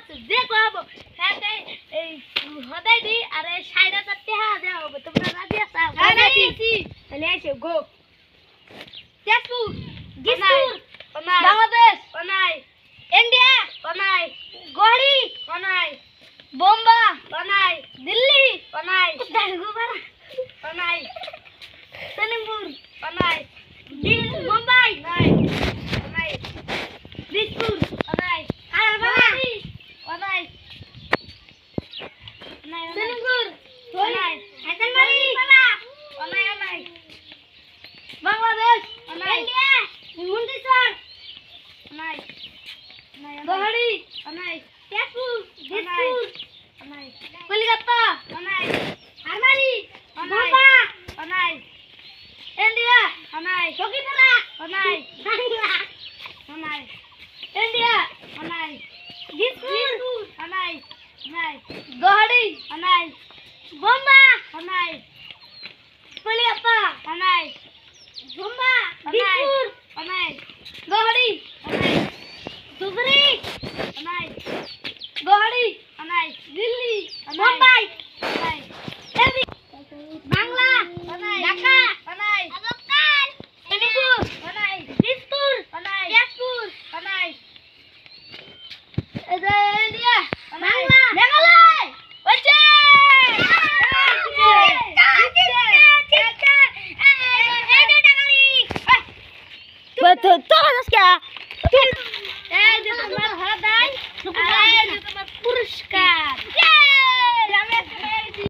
আছে যে কব হ্যাঁ এই হদাই দি আরে 4.5 টাকা দেওয়া হবে তোমরা রাজি আছো হ্যাঁ রাজি আছি তাহলে এসো গো তেজপুর দিসপুর অনাই বাংলাদেশ অনাই ইন্ডিয়া অনাই গড়ি অনাই বোম্বা অনাই দিল্লি অনাই দারগুবারা অনাই সনিমপুর অনাই মুম্বাই অনাই অনাই দিসপুর অনাই আরাবাড়ি অনাই অনাই সনিমপুর অনাই হায়দ্রাবাড়ি অনাই অনাই বাংলাদেশ অনাই ইন্ডিয়া মন্দিরচর অনাই অনাই গড়ি অনাই তেজপুর অনাই দিসপুর অনাই কলকাতা অনাই আরমারি অনাই বোম্বা অনাই ইন্ডিয়া অনাই সকিপাড়া অনাই বাংলা অনাই ইন্ডিয়া অনাই দিসপুর অনাই অনাই গড়ি অনাই বোম্বা অনাই কলকাতা অনাই বোম্বা অনাই